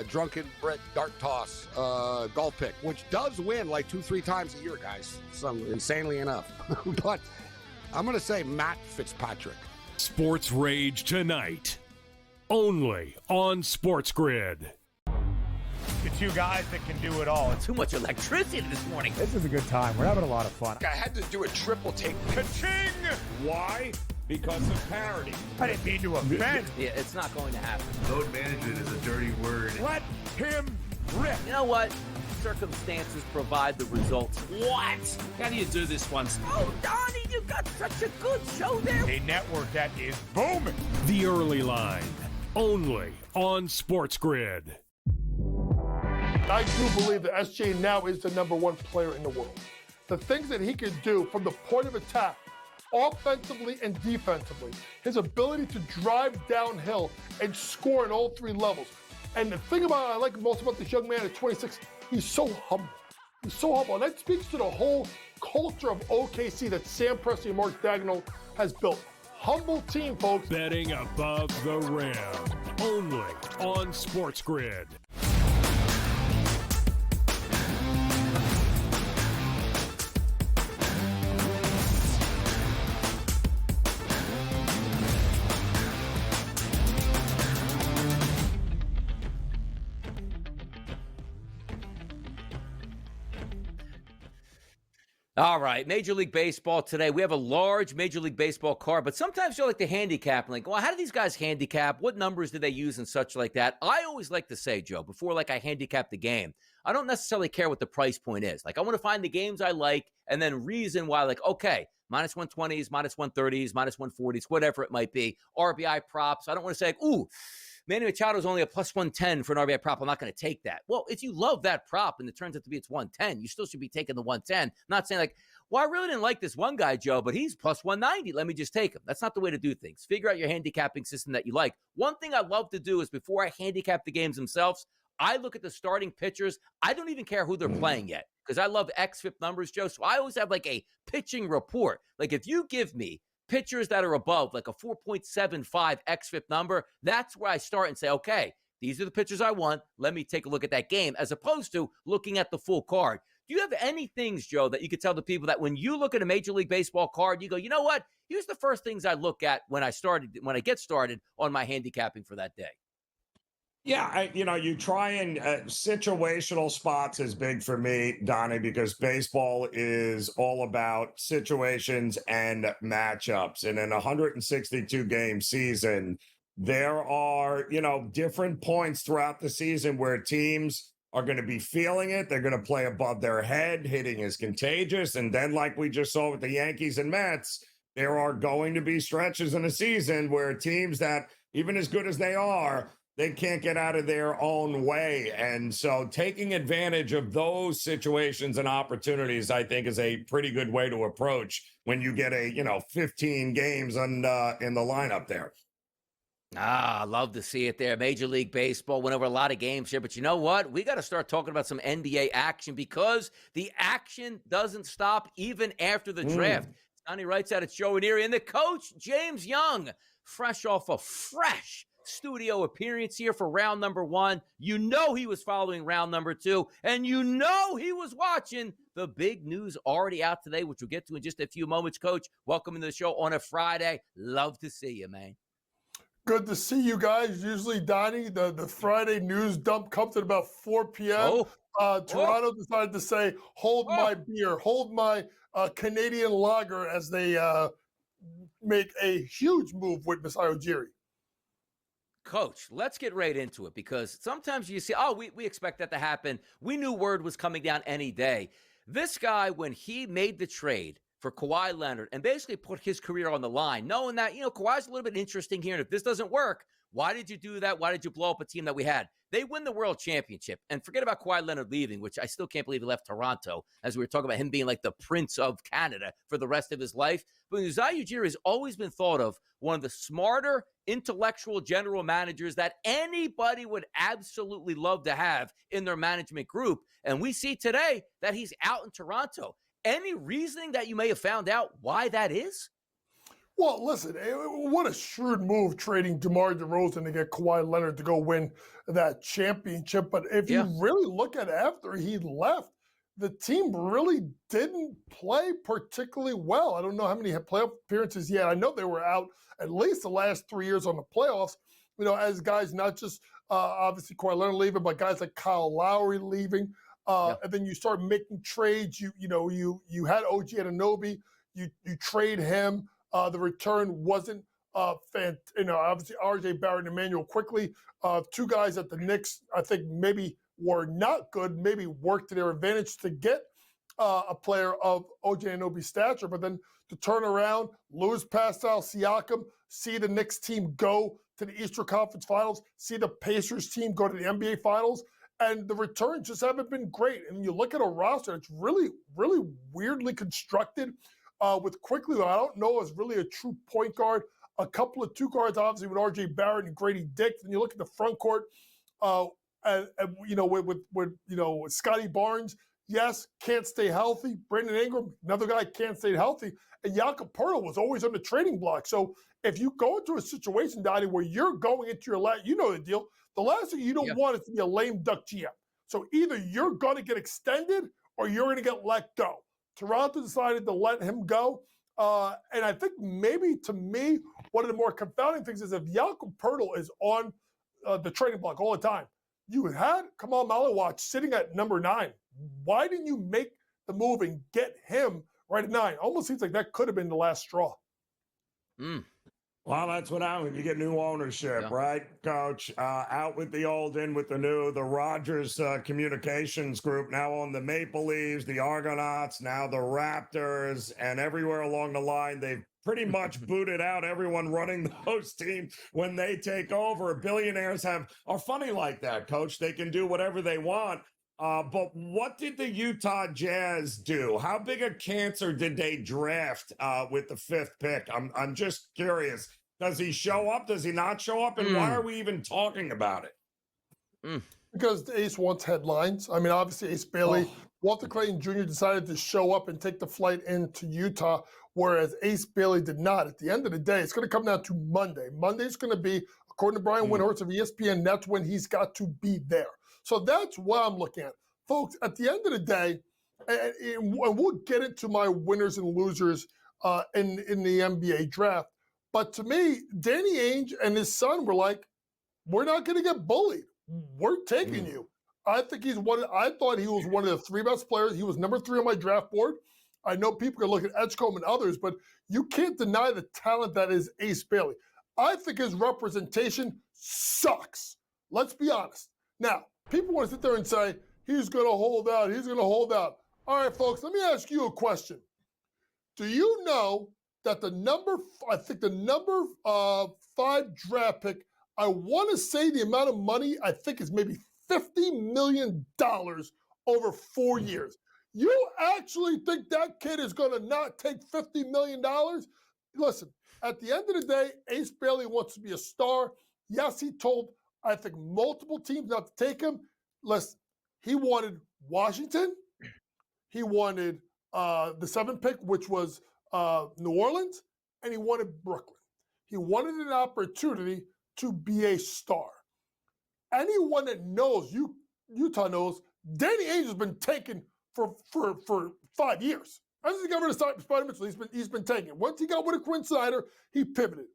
drunken Brett dart toss golf pick, which does win like 2-3 times a year, guys. Insanely enough. But I'm going to say Matt Fitzpatrick. Sports Rage tonight. Only on Sports Grid. The two guys that can do it all. Too much electricity this morning. This is a good time. We're having a lot of fun. I had to do a triple take. Ka-ching! Why? Because of parity. I didn't mean to offend. Yeah, it's not going to happen. Load management is a dirty word. Let him rip. You know what? Circumstances provide the results. What? How do you do this one? Oh, Donnie, you got such a good show there. A network that is booming. The Early Line. Only on Sports Grid. I do believe that SJ now is the #1 player in the world. The things that he can do from the point of attack, offensively and defensively, his ability to drive downhill and score in all three levels. And the thing I like most about this young man at 26, he's so humble. He's so humble. And that speaks to the whole culture of OKC that Sam Presti and Mark Daigneault has built. Humble team, folks. Betting above the rim. Only on Sports Grid. All right, Major League Baseball today. We have a large Major League Baseball card, but sometimes you like to handicap. Like, well, how do these guys handicap? What numbers do they use and such like that? I always like to say, Joe, before I handicap the game, I don't necessarily care what the price point is. Like, I want to find the games I like and then reason why, like, okay, minus 120s, minus 130s, minus 140s, whatever it might be. RBI props. I don't want to say, like, ooh, Manny Machado's only a plus 110 for an RBI prop. I'm not going to take that. Well, if you love that prop and it turns out to be it's 110, you still should be taking the 110. Not saying like, well, I really didn't like this one guy, Joe, but he's plus 190. Let me just take him. That's not the way to do things. Figure out your handicapping system that you like. One thing I love to do is before I handicap the games themselves, I look at the starting pitchers. I don't even care who they're playing yet because I love XFIP numbers, Joe. So I always have like a pitching report. Like if you give me pitchers that are above like a 4.75 XFIP number, that's where I start and say, okay, these are the pitchers I want. Let me take a look at that game as opposed to looking at the full card. Do you have any things, Joe, that you could tell the people that when you look at a Major League Baseball card, you go, you know what? Here's the first things I look at when I get started on my handicapping for that day. Yeah, you try and situational spots is big for me, Donnie, because baseball is all about situations and matchups. And in a 162-game season, there are, different points throughout the season where teams are going to be feeling it. They're going to play above their head. Hitting is contagious. And then like we just saw with the Yankees and Mets, there are going to be stretches in a season where teams that, even as good as they are, they can't get out of their own way. And so taking advantage of those situations and opportunities, I think, is a pretty good way to approach when you get 15 games in the lineup there. I love to see it there. Major League Baseball went over a lot of games here, but you know what? We got to start talking about some NBA action because the action doesn't stop even after the draft. Sonny writes out, it's Joe Ranieri and the coach, James Young, fresh off a fresh studio appearance here for round number 1. You know he was following round number 2, and you know he was watching the big news already out today, which we'll get to in just a few moments. Coach, welcome to the show on a Friday. Love to see you, man. Good to see you guys. Usually, Donnie, the Friday news dump comes at about 4 p.m. Toronto decided to say, hold my beer, hold my Canadian lager, as they make a huge move with Masai Ujiri. Coach, let's get right into it, because sometimes you see, we expect that to happen. We knew word was coming down any day. This guy, when he made the trade for Kawhi Leonard and basically put his career on the line, knowing that, Kawhi's a little bit interesting here, and if this doesn't work, why did you do that? Why did you blow up a team that we had? They win the world championship. And forget about Kawhi Leonard leaving, which I still can't believe he left Toronto, as we were talking about him being like the Prince of Canada for the rest of his life. But Masai Ujiri has always been thought of one of the smarter, intellectual general managers that anybody would absolutely love to have in their management group. And we see today that he's out in Toronto. Any reasoning that you may have found out why that is? Well, listen, what a shrewd move trading DeMar DeRozan to get Kawhi Leonard to go win that championship. But if you really look at it, after he left, the team really didn't play particularly well. I don't know how many playoff appearances he had. I know they were out at least the last 3 years on the playoffs, as guys, not just obviously Kawhi Leonard leaving, but guys like Kyle Lowry leaving. And then you start making trades. You had OG Anunoby. You trade him. The return wasn't obviously RJ Barrett and Emmanuel Quickly, two guys that the Knicks, I think, maybe were not good, maybe worked to their advantage to get a player of OG Anunoby's stature, but then to turn around, lose Pascal Siakam, see the Knicks team go to the Eastern Conference Finals, see the Pacers team go to the NBA Finals, and the returns just haven't been great. And you look at a roster, it's really, really weirdly constructed. With Quickly, who I don't know is really a true point guard. A couple of two guards, obviously, with R.J. Barrett and Grady Dick. Then you look at the front court, with Scotty Barnes. Yes, can't stay healthy. Brandon Ingram, another guy, can't stay healthy. And Jakob Poeltl was always on the trading block. So if you go into a situation, Donnie, where you're going into your last, you know the deal. The last thing you don't want is to be a lame duck GM. So either you're going to get extended or you're going to get let go. Toronto decided to let him go. And I think maybe, to me, one of the more confounding things is if Jakob Poeltl is on the trading block all the time, you had Kamal Malawach sitting at number 9. Why didn't you make the move and get him right at 9? Almost seems like that could have been the last straw. Well, that's what happens when you get new ownership, right, Coach? Out with the old, in with the new. The Rogers Communications Group now on the Maple Leafs, the Argonauts, now the Raptors, and everywhere along the line, they've pretty much booted out everyone running those teams when they take over. Billionaires are funny like that, Coach. They can do whatever they want. But what did the Utah Jazz do? How big a cancer did they draft with the 5th pick? I'm just curious. Does he show up? Does he not show up? And why are we even talking about it? Because the Ace wants headlines. I mean, obviously, Ace Bailey, Walter Clayton Jr. decided to show up and take the flight into Utah, whereas Ace Bailey did not. At the end of the day, it's going to come down to Monday. Monday's going to be, according to Brian Windhorst of ESPN, that's when he's got to be there. So that's what I'm looking at. Folks, at the end of the day, and we'll get into my winners and losers in the NBA draft, but to me, Danny Ainge and his son were like, we're not going to get bullied. We're taking you. I think I thought he was one of the 3 best players. He was number 3 on my draft board. I know people can look at Edgecombe and others, but you can't deny the talent that is Ace Bailey. I think his representation sucks. Let's be honest. Now, people want to sit there and say, he's going to hold out. He's going to hold out. All right, folks, let me ask you a question. Do you know that the number 5 draft pick, I want to say the amount of money, I think is maybe $50 million over 4 years. You actually think that kid is going to not take $50 million? Listen, at the end of the day, Ace Bailey wants to be a star. Yes, he told, I think, multiple teams not to take him. Listen, he wanted Washington. He wanted the 7th pick, which was New Orleans, and he wanted Brooklyn. He wanted an opportunity to be a star. Anyone that knows Utah knows Danny Ainge has been taken for 5 years. As he got rid of Spider Mitchell, he's been taken. Once he got rid of Quinn Snyder, he pivoted.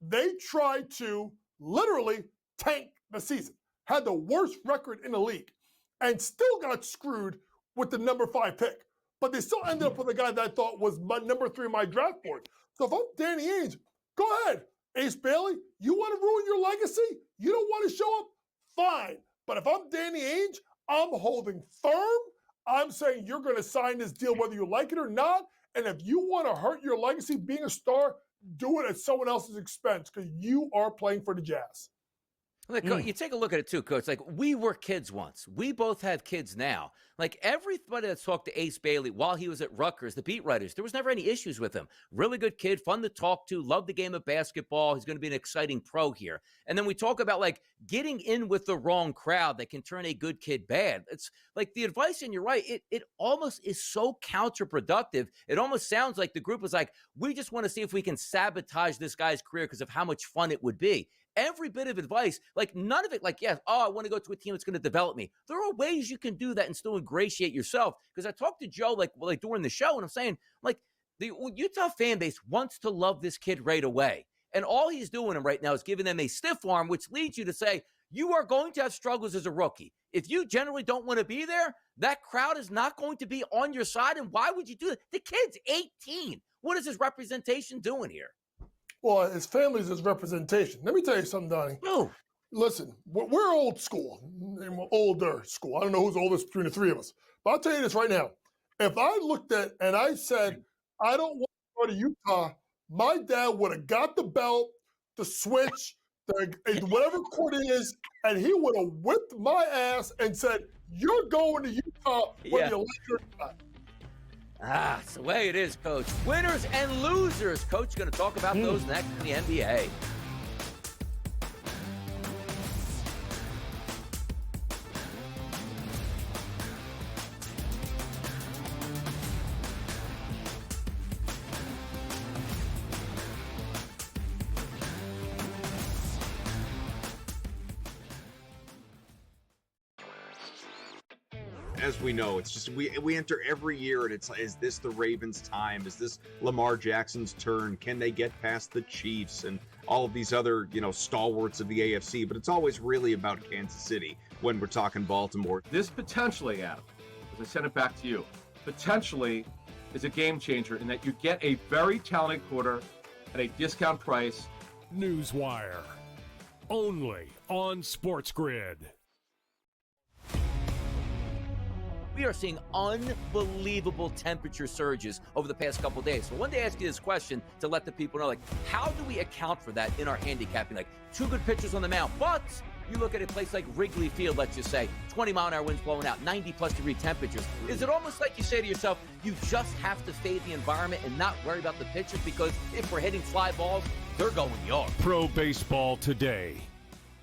They tried to literally tank the season, had the worst record in the league, and still got screwed with the number 5 pick. But they still ended up with a guy that I thought was my number 3 on my draft board. So if I'm Danny Ainge, go ahead. Ace Bailey, you want to ruin your legacy? You don't want to show up? Fine. But if I'm Danny Ainge, I'm holding firm. I'm saying you're going to sign this deal whether you like it or not. And if you want to hurt your legacy being a star, do it at someone else's expense because you are playing for the Jazz. Like, you take a look at it too, Coach. Like, we were kids once. We both have kids now. Like, everybody that's talked to Ace Bailey while he was at Rutgers, the beat writers, there was never any issues with him. Really good kid, fun to talk to, loved the game of basketball. He's going to be an exciting pro here. And then we talk about, like, getting in with the wrong crowd that can turn a good kid bad. It's like the advice, and you're right, it almost is so counterproductive. It almost sounds like the group was like, we just want to see if we can sabotage this guy's career because of how much fun it would be. Every bit of advice, like none of it, like, yes, I want to go to a team that's going to develop me. There are ways you can do that and still ingratiate yourself. Because I talked to Joe, like during the show, and I'm saying, like, the Utah fan base wants to love this kid right away. And all he's doing right now is giving them a stiff arm, which leads you to say, you are going to have struggles as a rookie. If you generally don't want to be there, that crowd is not going to be on your side. And why would you do that? The kid's 18. What is his representation doing here? Well, his family's his representation. Let me tell you something, Donnie. No. Listen, we're old school, older school. I don't know who's oldest between the three of us. But I'll tell you this right now. If I looked at and I said, I don't want to go to Utah, my dad would have got the belt, the switch, whatever court it is, and he would have whipped my ass and said, you're going to Utah whether you like it or not. It's the way it is, Coach. Winners and losers. Coach going to talk about those next in the NBA. As we know, it's just we enter every year, and it's, is this the Ravens' time? Is this Lamar Jackson's turn? Can they get past the Chiefs and all of these other, stalwarts of the AFC? But it's always really about Kansas City when we're talking Baltimore. This potentially, Adam, as I send it back to you, potentially is a game changer in that you get a very talented quarter at a discount price. Newswire, only on SportsGrid. We are seeing unbelievable temperature surges over the past couple of days. So I wanted to ask you this question to let the people know, like, how do we account for that in our handicapping? Like, 2 good pitchers on the mound, but you look at a place like Wrigley Field, let's just say, 20-mile-an-hour winds blowing out, 90-plus degree temperatures. Is it almost like you say to yourself, you just have to fade the environment and not worry about the pitchers, because if we're hitting fly balls, they're going yard? Pro Baseball Today,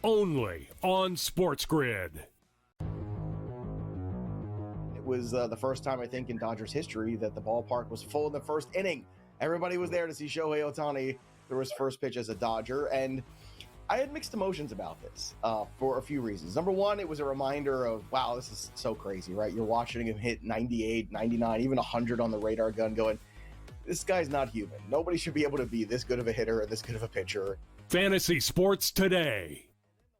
only on SportsGrid. It was the first time, I think, in Dodgers history that the ballpark was full in the first inning. Everybody was there to see Shohei Ohtani throw his first pitch as a Dodger, and I had mixed emotions about this for a few reasons. Number one, it was a reminder of, wow, this is so crazy, right? You're watching him hit 98, 99, even 100 on the radar gun going, this guy's not human. Nobody should be able to be this good of a hitter and this good of a pitcher. Fantasy Sports Today,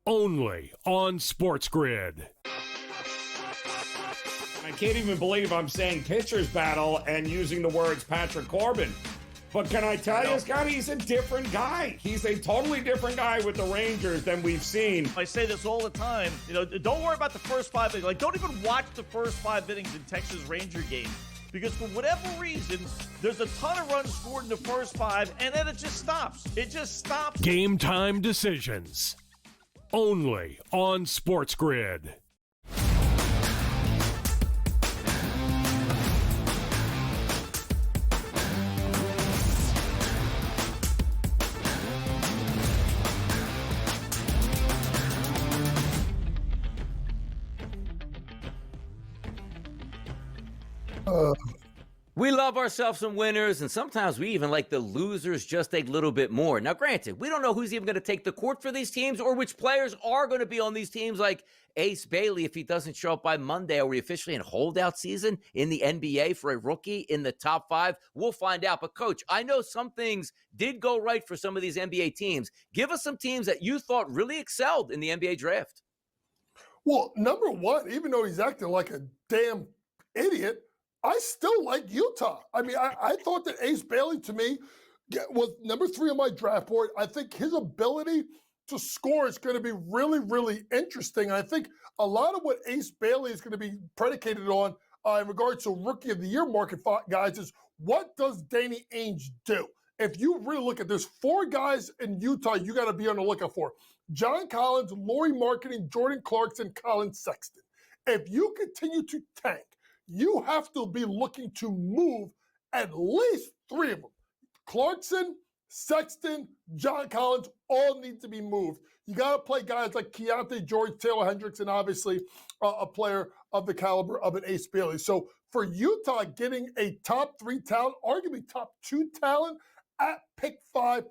only on SportsGrid. I can't even believe I'm saying pitcher's battle and using the words Patrick Corbin. But can I tell you, Scott, he's a different guy. He's a totally different guy with the Rangers than we've seen. I say this all the time. Don't worry about the first 5 innings. Like, don't even watch the first 5 innings in Texas Ranger games. Because for whatever reason, there's a ton of runs scored in the first 5, and then it just stops. It just stops. Game time decisions, only on SportsGrid. We love ourselves some winners, and sometimes we even like the losers just a little bit more. Now, granted, we don't know who's even going to take the court for these teams or which players are going to be on these teams, like Ace Bailey, if he doesn't show up by Monday. Are we officially in holdout season in the NBA for a rookie in the top 5? We'll find out. But, Coach, I know some things did go right for some of these NBA teams. Give us some teams that you thought really excelled in the NBA draft. Well, number one, even though he's acting like a damn idiot, I still like Utah. I mean, I thought that Ace Bailey, to me, was number 3 on my draft board. I think his ability to score is going to be really, really interesting. I think a lot of what Ace Bailey is going to be predicated on in regards to Rookie of the Year market, guys, is what does Danny Ainge do? If you really look at, there's 4 guys in Utah you got to be on the lookout for. John Collins, Lauri Markkanen, Jordan Clarkson, Colin Sexton. If you continue to tank, you have to be looking to move at least 3 of them. Clarkson, Sexton, John Collins all need to be moved. You got to play guys like Keontae George, Taylor Hendricks, and obviously a player of the caliber of an Ace Bailey. So for Utah, getting a top 3 talent, arguably top 2 talent at pick 5,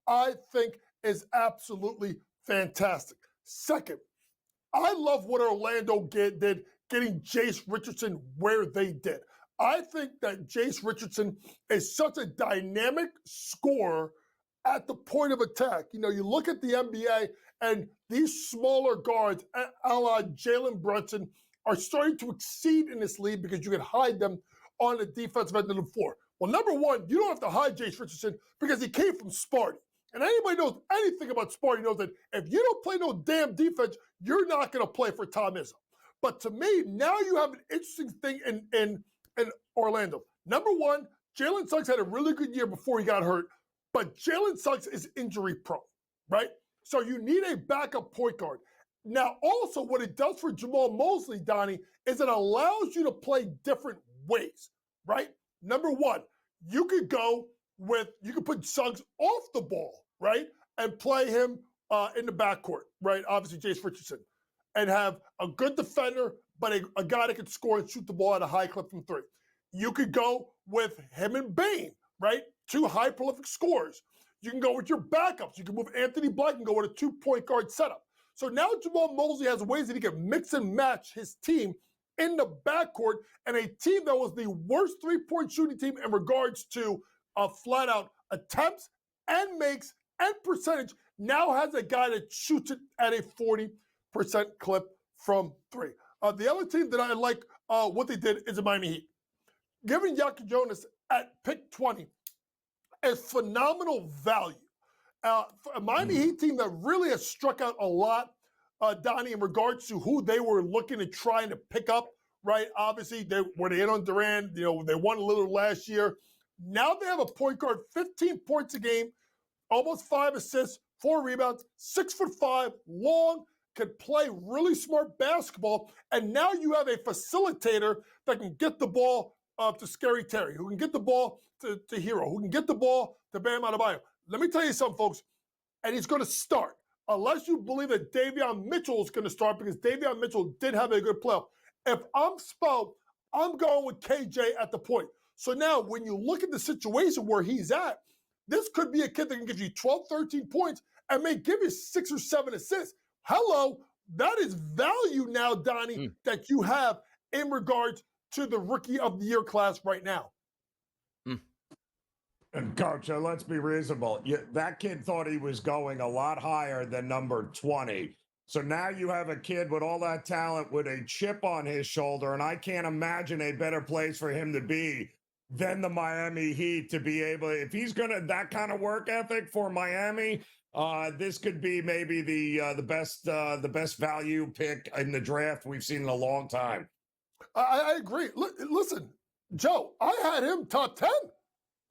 I think is absolutely fantastic. Second, I love what Orlando did getting Jace Richardson where they did. I think that Jace Richardson is such a dynamic scorer at the point of attack. You know, you look at the NBA and these smaller guards, a la Jalen Brunson, are starting to exceed in this league because you can hide them on the defensive end of the floor. Well, number one, you don't have to hide Jace Richardson because he came from Sparty. And anybody knows anything about Sparty knows that if you don't play no damn defense, you're not going to play for Tom Izzo. But to me, now you have an interesting thing in Orlando. Number one, Jalen Suggs had a really good year before he got hurt, but Jalen Suggs is injury prone, right? So you need a backup point guard. Now, also what it does for Jamal Mosley, Donnie, is it allows you to play different ways, right? Number one, you could put Suggs off the ball, right? And play him in the backcourt, right? Obviously, Jace Richardson. And have a good defender, but a guy that can score and shoot the ball at a high clip from 3. You could go with him and Bane, right? 2 high prolific scorers. You can go with your backups. You can move Anthony Black and go with a 2-point guard setup. So now Jamal Mosley has ways that he can mix and match his team in the backcourt, and a team that was the worst 3-point shooting team in regards to flat out attempts and makes and percentage now has a guy that shoots it at a 40% clip from 3. The other team that I like what they did is the Miami Heat. Giving Yaki Jonas at pick 20 is phenomenal value. A Miami Heat team that really has struck out a lot, Donnie, in regards to who they were looking at trying to pick up, right? Obviously, they in on Durant. You know, they won a little last year. Now they have a point guard, 15 points a game, almost 5 assists, 4 rebounds, 6'5", long, could play really smart basketball, and now you have a facilitator that can get the ball to Scary Terry, who can get the ball to Hero, who can get the ball to Bam Adebayo. Let me tell you something, folks, and he's going to start, unless you believe that Davion Mitchell is going to start, because Davion Mitchell did have a good playoff. If I'm Spo, I'm going with KJ at the point. So now when you look at the situation where he's at, this could be a kid that can give you 12, 13 points and may give you 6 or 7 assists. Hello, that is value now, Donnie, that you have in regards to the Rookie of the Year class right now. And Coach, let's be reasonable. That kid thought he was going a lot higher than number 20. So now you have a kid with all that talent with a chip on his shoulder, and I can't imagine a better place for him to be than the Miami Heat to be able, if he's going to, that kind of work ethic for Miami, this could be maybe the best value pick in the draft we've seen in a long time. I agree. Listen, Joe, I had him top 10.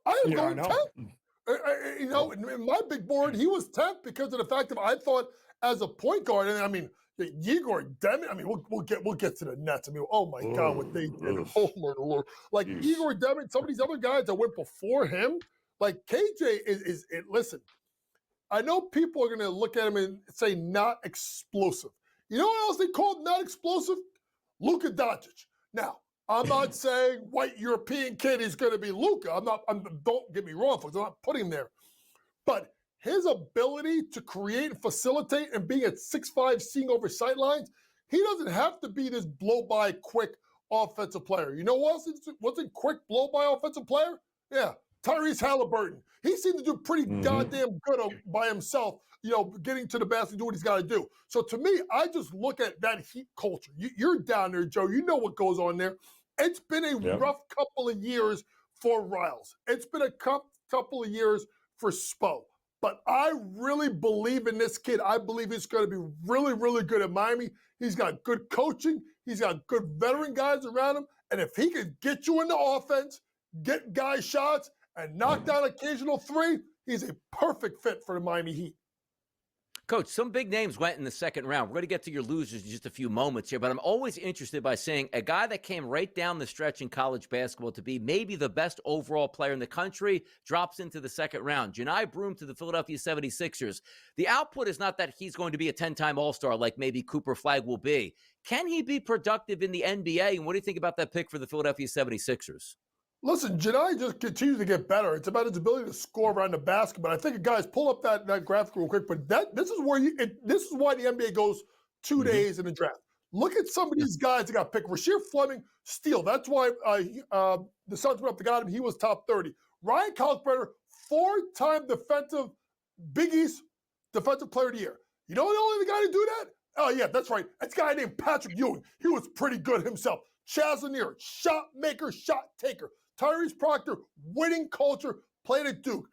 I had him going 10th. You know, in my big board, he was 10th because of the fact that I thought as a point guard, and I mean, Igor Demian, I mean, we'll get to the Nets. I mean, oh my God, what they did. Oh my Lord. Like Igor Demian, some of these other guys that went before him, like KJ is listen, I know people are going to look at him and say not explosive. You know what else they called not explosive? Luka Doncic. Now, I'm not saying white European kid is going to be Luka. Don't get me wrong, folks. I'm not putting him there. But his ability to create and facilitate and being at 6'5", seeing over sidelines, he doesn't have to be this blow-by quick offensive player. You know what wasn't quick blow-by offensive player? Yeah, Tyrese Halliburton. He seemed to do pretty goddamn good by himself, getting to the basket and do what he's got to do. So to me, I just look at that Heat culture. You're down there, Joe. You know what goes on there. It's been a rough couple of years for Riles. It's been a couple of years for Spo. But I really believe in this kid. I believe he's going to be really, really good at Miami. He's got good coaching. He's got good veteran guys around him. And if he can get you in the offense, get guys shots, and knock down occasional three, he's a perfect fit for the Miami Heat. Coach, some big names went in the second round. We're going to get to your losers in just a few moments here, but I'm always interested by saying a guy that came right down the stretch in college basketball to be maybe the best overall player in the country drops into the second round. Janai Broome to the Philadelphia 76ers. The output is not that he's going to be a 10-time All-Star like maybe Cooper Flagg will be. Can he be productive in the NBA? And what do you think about that pick for the Philadelphia 76ers? Listen, Janai just continues to get better. It's about his ability to score around the basket. But I think, guys, pull up that graphic real quick. But this is why the NBA goes 2 days in the draft. Look at some of these guys that got picked. Rasheer Fleming, steal. That's why the Suns went up to got him. He was top 30. Ryan Kalkbrenner, 4-time Big East Defensive Player of the Year. You know the only guy to do that? Oh, yeah, that's right. That's a guy named Patrick Ewing. He was pretty good himself. Chaz Lanier, shot maker, shot taker. Tyrese Proctor, winning culture, played at Duke.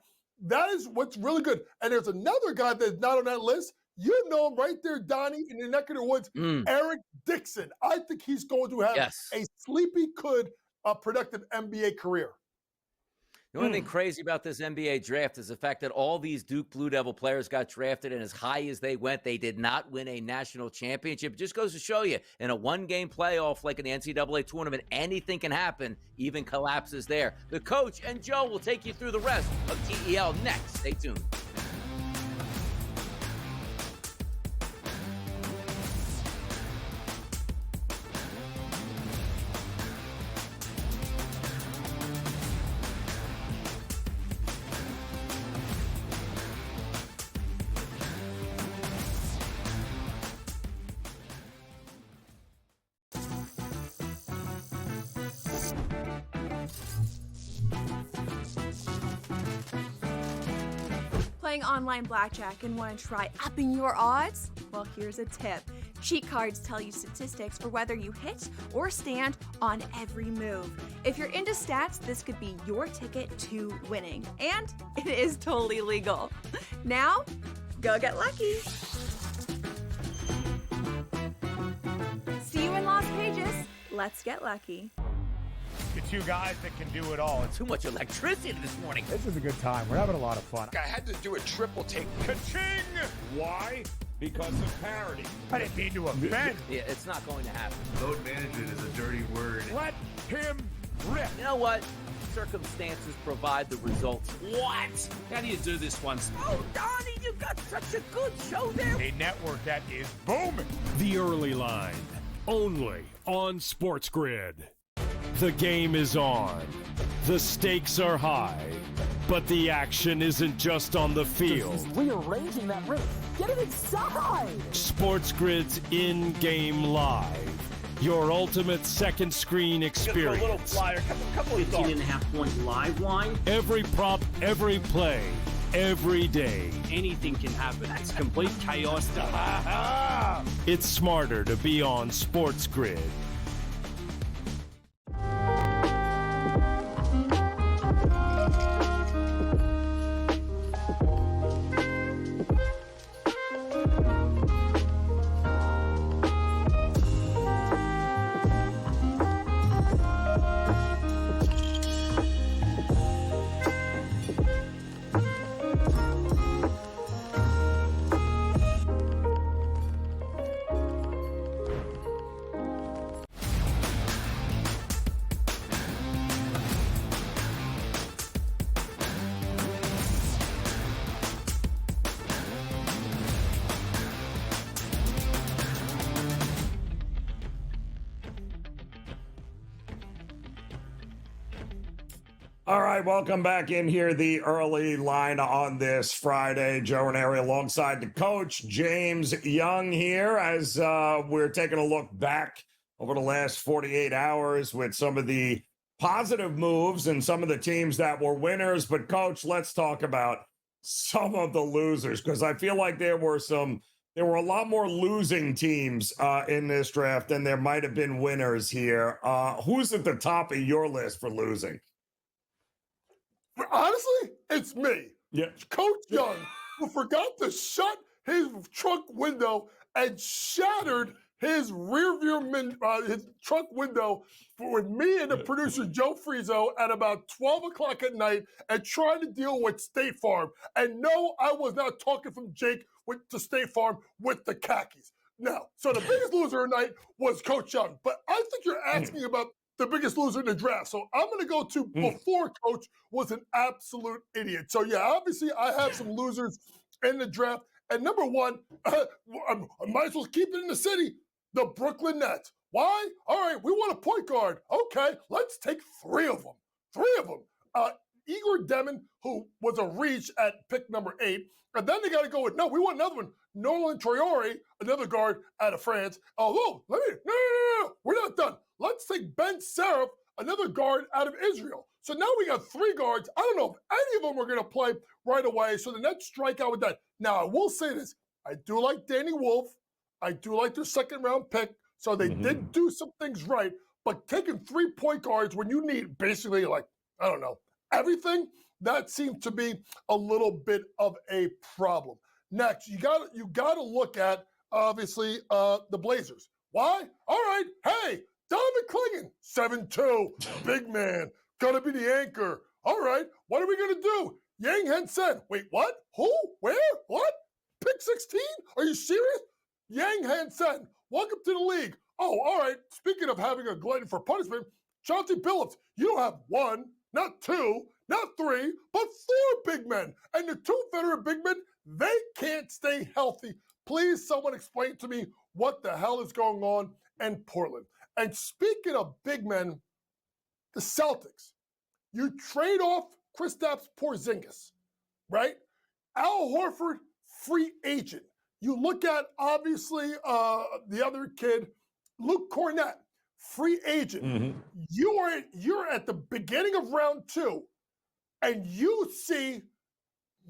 That is what's really good. And there's another guy that's not on that list. You know him right there, Donnie, in your neck of the woods, Eric Dixon. I think he's going to have a sleepy good, productive NBA career. The only thing crazy about this NBA draft is the fact that all these Duke Blue Devil players got drafted, and as high as they went, they did not win a national championship. It just goes to show you, in a one-game playoff like in the NCAA tournament, anything can happen, even collapses there. The coach and Joe will take you through the rest of TEL next. Stay tuned. Playing online blackjack and want to try upping your odds? Well, here's a tip. Cheat cards tell you statistics for whether you hit or stand on every move. If you're into stats, this could be your ticket to winning. And it is totally legal. Now, go get lucky. See you in Las Vegas. Let's get lucky. The two guys that can do it all. Too much electricity this morning. This is a good time. We're having a lot of fun. I had to do a triple take. Ka-ching! Why? Because of parity. I didn't mean to offend. Yeah, it's not going to happen. Load management is a dirty word. Let him rip. You know what? Circumstances provide the results. What? How do you do this one? Oh, Donnie, you got such a good show there. A network that is booming. The Early Line, only on SportsGrid. The game is on. The stakes are high. But the action isn't just on the field. He's rearranging that roof. Get it inside! SportsGrid's in-game live. Your ultimate second screen experience. A little flyer, couple of 15.5-point live line. Every prop, every play, every day. Anything can happen. It's complete chaos. It's smarter to be on SportsGrid. All right, welcome back in here. The early line on this Friday. Joe Ranieri alongside the coach, James Young here, as we're taking a look back over the last 48 hours with some of the positive moves and some of the teams that were winners. But, Coach, let's talk about some of the losers, because I feel like there were a lot more losing teams in this draft than there might have been winners here. Who's at the top of your list for losing? Honestly, it's me. Yeah. Coach Young, who forgot to shut his truck window and shattered his his truck window with me and the producer Joe Frizo at about 12 o'clock at night and trying to deal with State Farm. And no, I was not talking from Jake to State Farm with the khakis. No. So the biggest loser tonight was Coach Young. But I think you're asking about the biggest loser in the draft. So I'm going to go to before Coach was an absolute idiot. So, yeah, obviously I have some losers in the draft. And number one, I might as well keep it in the city, the Brooklyn Nets. Why? All right, we want a point guard. Okay, let's take three of them. Igor Demon, who was a reach at pick number 8. And then they got to go with, no, we want another one. Nolan Traore, another guard out of France. No, we're not done. Let's take Ben Seraph, another guard out of Israel. So now we got 3 guards. I don't know if any of them are going to play right away. So the Nets strike out with that. Now, I will say this. I do like Danny Wolf. I do like their second-round pick. So they did do some things right. But taking 3 point guards when you need basically, everything, that seems to be a little bit of a problem. Next, you got to look at, obviously, the Blazers. Why? All right, hey, Donovan Clingan, 7'2", big man, gonna be the anchor. All right, what are we gonna do? Yang Hansen. Wait, what? Who? Where? What? Pick 16? Are you serious? Yang Hansen, welcome to the league. Oh, all right. Speaking of having a glutton for punishment, Chauncey Billups, you don't have 1, not 2, not 3, but 4 big men. And the 2 veteran big men, they can't stay healthy. Please, someone explain to me what the hell is going on in Portland. And speaking of big men, the Celtics, you trade off Kristaps Porzingis, right? Al Horford, free agent. You look at, obviously, the other kid, Luke Cornett, free agent. You're at the beginning of round 2, and you see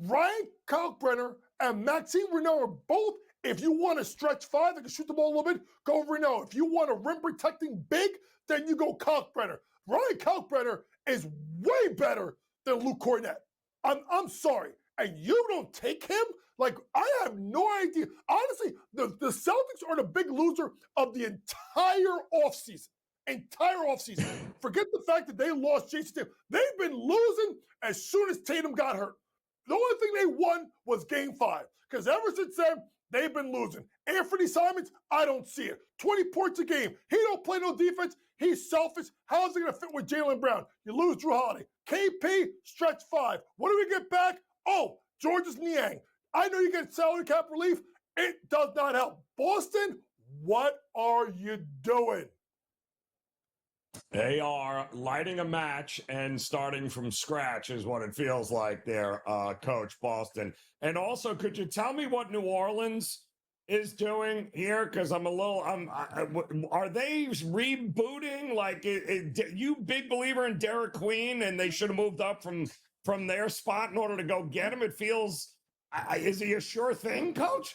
Ryan Kalkbrenner and Maxime Renaud are both, if you want to stretch 5 that can shoot the ball a little bit, go Renaud. If you want a rim-protecting big, then you go Kalkbrenner. Ryan Kalkbrenner is way better than Luke Cornett. I'm sorry. And you don't take him? Like, I have no idea. Honestly, the Celtics are the big loser of the entire offseason. Forget the fact that they lost Jason Tatum. They've been losing as soon as Tatum got hurt. The only thing they won was Game 5. Because ever since then, they've been losing. Anthony Simons, I don't see it. 20 points a game. He don't play no defense. He's selfish. How's it going to fit with Jaylen Brown? You lose Drew Holiday. KP, stretch 5. What do we get back? Oh, Georges Niang. I know you get salary cap relief. It does not help. Boston, what are you doing? They are lighting a match and starting from scratch is what it feels like there, Coach Boston. And also, could you tell me what New Orleans is doing here? Because are they rebooting? Like, you big believer in Derek Queen, and they should have moved up from their spot in order to go get him? It feels, is he a sure thing, Coach?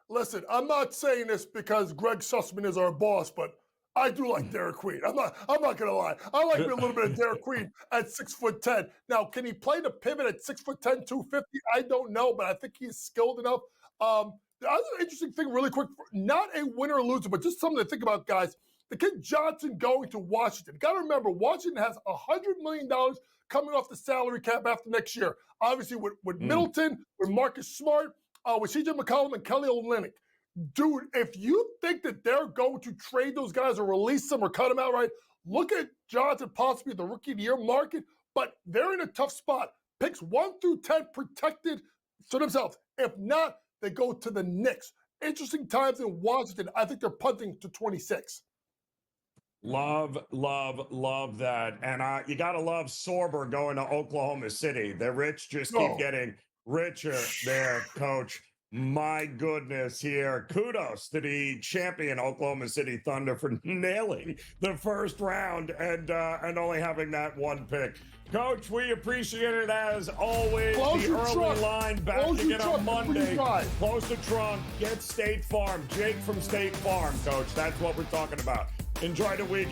Listen, I'm not saying this because Greg Sussman is our boss, but I do like Derek Queen. I'm not gonna lie. I like me a little bit of Derek Queen at 6'10". Now, can he play the pivot at 6'10", 250? I don't know, but I think he's skilled enough. The other interesting thing, really quick, not a winner or loser, but just something to think about, guys. The kid Johnson going to Washington. Got to remember, Washington has $100 million coming off the salary cap after next year. Obviously, with Middleton, with Marcus Smart, with CJ McCollum and Kelly Olynyk. Dude, if you think that they're going to trade those guys or release them or cut them outright, look at Johnson possibly the rookie of the year market, but they're in a tough spot. Picks 1 through 10 protected to themselves. If not, they go to the Knicks. Interesting times in Washington. I think they're punting to 26. Love that. And you got to love Sorber going to Oklahoma City. The rich just keep getting richer there, Coach. My goodness here. Kudos to the champion Oklahoma City Thunder for nailing the first round and only having that one pick. Coach, we appreciate it as always. Close the early trunk. line back Close again on Monday. drive. Close the trunk. Get State Farm. Jake from State Farm, Coach. That's what we're talking about. Enjoy the week.